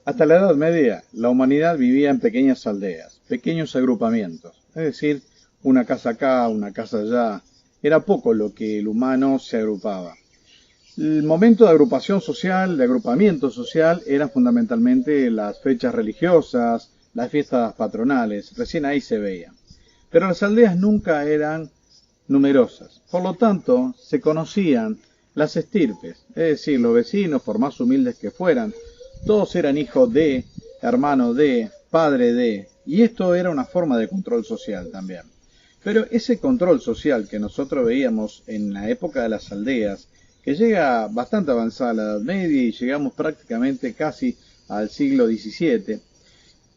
Hasta la Edad Media, la humanidad vivía en pequeñas aldeas, pequeños agrupamientos, es decir, una casa acá, una casa allá. Era poco lo que el humano se agrupaba. El momento de agrupación social, de agrupamiento social, eran fundamentalmente las fechas religiosas, las fiestas patronales, recién ahí se veían. Pero las aldeas nunca eran numerosas, por lo tanto se conocían las estirpes, es decir, los vecinos, por más humildes que fueran, todos eran hijos de, hermano de, padre de, y esto era una forma de control social también. Pero ese control social que nosotros veíamos en la época de las aldeas, que llega bastante avanzada a la Edad Media y llegamos prácticamente casi al siglo XVII,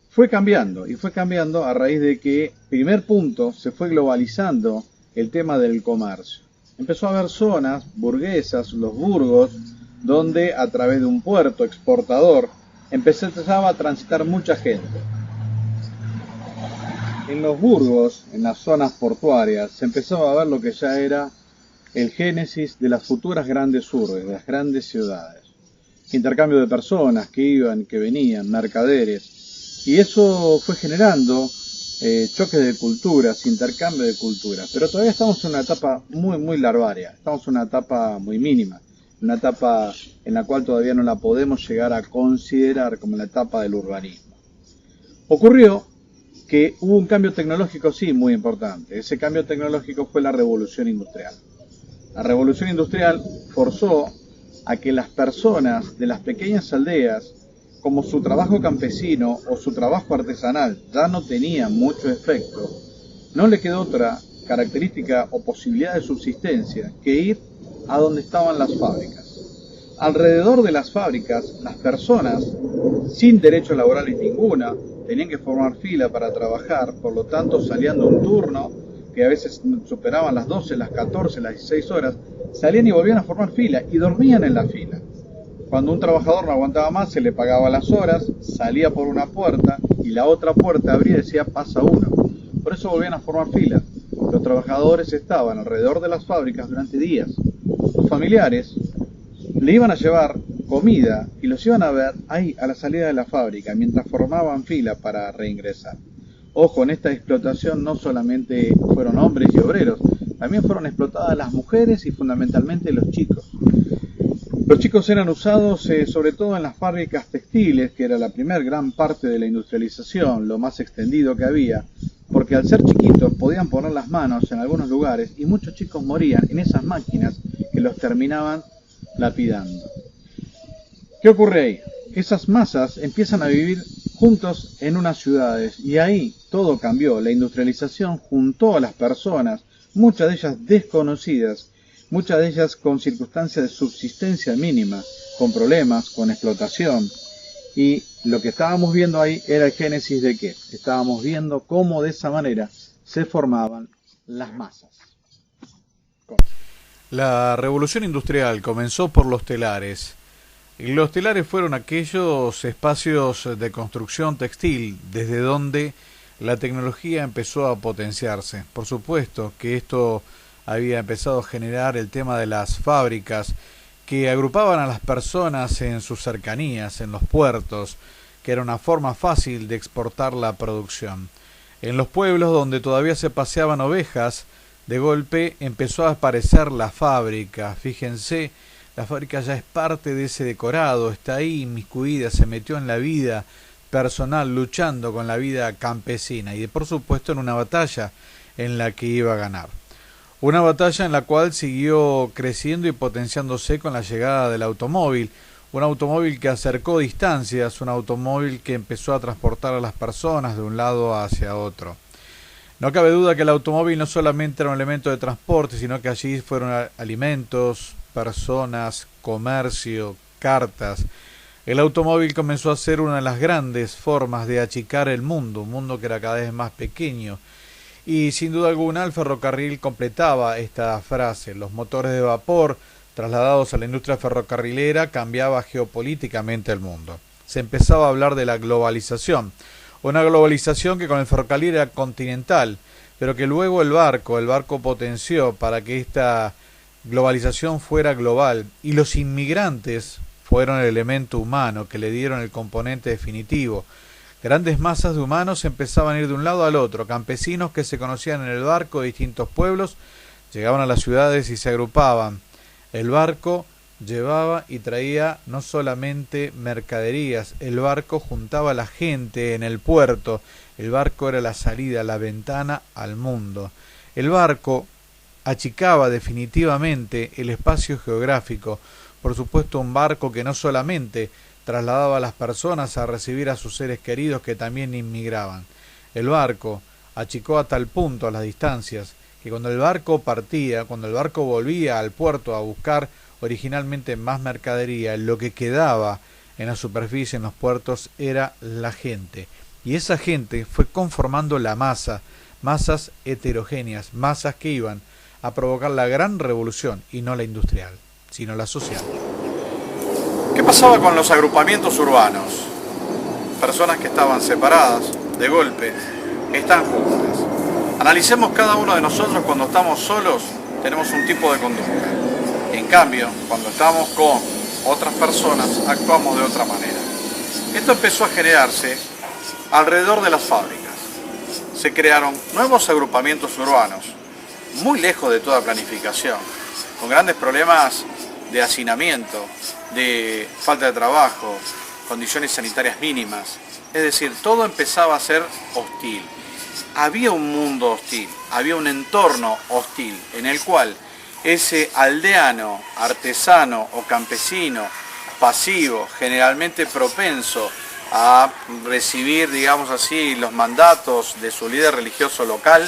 fue cambiando y fue cambiando a raíz de que, primer punto, se fue globalizando el tema del comercio. Empezó a haber zonas burguesas, los burgos, donde a través de un puerto exportador empezaba a transitar mucha gente. En los burgos, en las zonas portuarias, se empezó a ver lo que ya era el génesis de las futuras grandes urbes, de las grandes ciudades. Intercambio de personas que iban, que venían, mercaderes, y eso fue generando choques de culturas, intercambio de culturas. Pero todavía estamos en una etapa muy larvaria, estamos en una etapa muy mínima, una etapa en la cual todavía no la podemos llegar a considerar como la etapa del urbanismo. Ocurrió que hubo un cambio tecnológico, sí, muy importante. Ese cambio tecnológico fue la revolución industrial. La revolución industrial forzó a que las personas de las pequeñas aldeas, como su trabajo campesino o su trabajo artesanal ya no tenía mucho efecto, no le quedó otra característica o posibilidad de subsistencia que ir a donde estaban las fábricas. Alrededor de las fábricas, las personas, sin derechos laborales ninguna, tenían que formar fila para trabajar, por lo tanto salían de un turno que a veces superaban las 12, las 14, las 16 horas, salían y volvían a formar fila y dormían en la fila. Cuando un trabajador no aguantaba más, se le pagaba las horas, salía por una puerta y la otra puerta abría y decía pasa uno. Por eso volvían a formar fila. Los trabajadores estaban alrededor de las fábricas durante días. Sus familiares le iban a llevar comida y los iban a ver ahí a la salida de la fábrica mientras formaban fila para reingresar. Ojo, en esta explotación no solamente fueron hombres y obreros, también fueron explotadas las mujeres y fundamentalmente los chicos. Los chicos eran usados sobre todo en las fábricas textiles, que era la primer gran parte de la industrialización, lo más extendido que había, porque al ser chiquitos podían poner las manos en algunos lugares y muchos chicos morían en esas máquinas que los terminaban lapidando. ¿Qué ocurre ahí? Esas masas empiezan a vivir juntos en unas ciudades y ahí todo cambió. La industrialización juntó a las personas, muchas de ellas desconocidas, muchas de ellas con circunstancias de subsistencia mínima, con problemas, con explotación. Y lo que estábamos viendo ahí era el génesis de qué. Estábamos viendo cómo de esa manera se formaban las masas. La revolución industrial comenzó por los telares. Y los telares fueron aquellos espacios de construcción textil desde donde la tecnología empezó a potenciarse. Por supuesto que esto había empezado a generar el tema de las fábricas que agrupaban a las personas en sus cercanías, en los puertos, que era una forma fácil de exportar la producción. En los pueblos donde todavía se paseaban ovejas, de golpe empezó a aparecer la fábrica. Fíjense, la fábrica ya es parte de ese decorado, está ahí inmiscuida, se metió en la vida personal, luchando con la vida campesina y por supuesto en una batalla en la que iba a ganar. Una batalla en la cual siguió creciendo y potenciándose con la llegada del automóvil, un automóvil que acercó distancias, un automóvil que empezó a transportar a las personas de un lado hacia otro. No cabe duda que el automóvil no solamente era un elemento de transporte, sino que allí fueron alimentos, personas, comercio, cartas. El automóvil comenzó a ser una de las grandes formas de achicar el mundo, un mundo que era cada vez más pequeño. Y sin duda alguna el ferrocarril completaba esta frase. Los motores de vapor trasladados a la industria ferrocarrilera cambiaba geopolíticamente el mundo. Se empezaba a hablar de la globalización. Una globalización que con el ferrocarril era continental, pero que luego el barco potenció para que esta globalización fuera global y los inmigrantes fueron el elemento humano que le dieron el componente definitivo. Grandes masas de humanos empezaban a ir de un lado al otro, campesinos que se conocían en el barco de distintos pueblos, llegaban a las ciudades y se agrupaban. El barco llevaba y traía no solamente mercaderías, el barco juntaba a la gente en el puerto, el barco era la salida, la ventana al mundo. El barco achicaba definitivamente el espacio geográfico, por supuesto un barco que no solamente trasladaba a las personas a recibir a sus seres queridos que también inmigraban. El barco achicó a tal punto las distancias que cuando el barco partía, cuando el barco volvía al puerto a buscar originalmente más mercadería, lo que quedaba en la superficie, en los puertos, era la gente. Y esa gente fue conformando la masa, masas heterogéneas, masas que iban a provocar la gran revolución, y no la industrial, sino la social. ¿Qué pasaba con los agrupamientos urbanos? Personas que estaban separadas, de golpe, están juntas. Analicemos cada uno de nosotros cuando estamos solos, tenemos un tipo de conducta. En cambio, cuando estamos con otras personas, actuamos de otra manera. Esto empezó a generarse alrededor de las fábricas. Se crearon nuevos agrupamientos urbanos, muy lejos de toda planificación, con grandes problemas de hacinamiento, de falta de trabajo, condiciones sanitarias mínimas. Es decir, todo empezaba a ser hostil. Había un mundo hostil, había un entorno hostil en el cual ese aldeano, artesano o campesino pasivo, generalmente propenso a recibir, digamos así, los mandatos de su líder religioso local,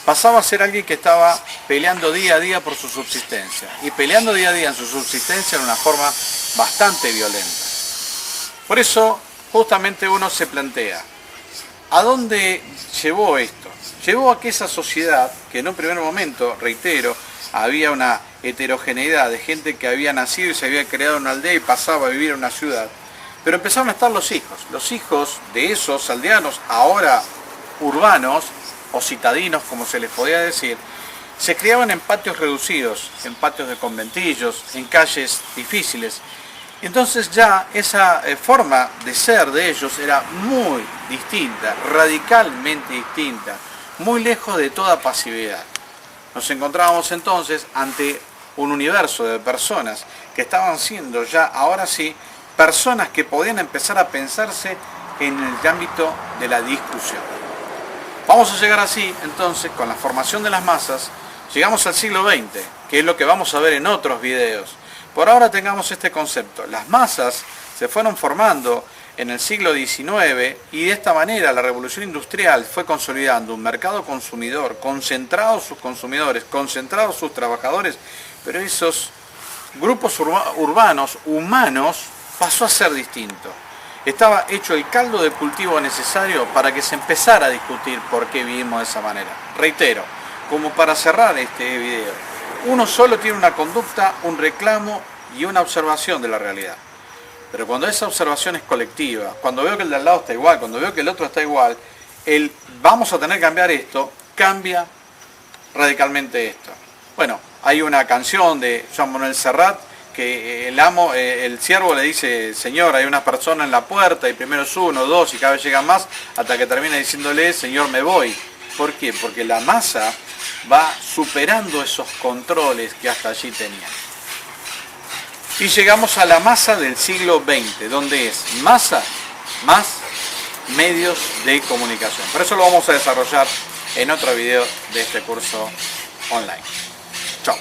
pasaba a ser alguien que estaba peleando día a día por su subsistencia. Y peleando día a día en su subsistencia en una forma bastante violenta. Por eso, justamente uno se plantea, ¿a dónde llevó esto? Llevó a que esa sociedad, que en un primer momento, reitero, había una heterogeneidad de gente que había nacido y se había creado en una aldea y pasaba a vivir en una ciudad, pero empezaron a estar los hijos de esos aldeanos, ahora urbanos, o citadinos, como se les podía decir, se criaban en patios reducidos, en patios de conventillos, en calles difíciles. Entonces ya esa forma de ser de ellos era muy distinta, radicalmente distinta, muy lejos de toda pasividad. Nos encontrábamos entonces ante un universo de personas que estaban siendo ya, ahora sí, personas que podían empezar a pensarse en el ámbito de la discusión. Vamos a llegar así, entonces, con la formación de las masas, llegamos al siglo XX, que es lo que vamos a ver en otros videos. Por ahora tengamos este concepto. Las masas se fueron formando en el siglo XIX y de esta manera la revolución industrial fue consolidando un mercado consumidor, concentrados sus consumidores, concentrados sus trabajadores, pero esos grupos urbanos, humanos, pasó a ser distinto. Estaba hecho el caldo de cultivo necesario para que se empezara a discutir por qué vivimos de esa manera. Reitero, como para cerrar este video, uno solo tiene una conducta, un reclamo y una observación de la realidad. Pero cuando esa observación es colectiva, cuando veo que el de al lado está igual, cuando veo que el otro está igual, el vamos a tener que cambiar esto, cambia radicalmente esto. Bueno, hay una canción de Joan Manuel Serrat que el siervo le dice, señor, hay una persona en la puerta y primero es uno, dos y cada vez llegan más hasta que termina diciéndole, señor, me voy. ¿Por qué? Porque la masa va superando esos controles que hasta allí tenían. Y llegamos a la masa del siglo XX, donde es masa más medios de comunicación. Por eso lo vamos a desarrollar en otro video de este curso online. Chao.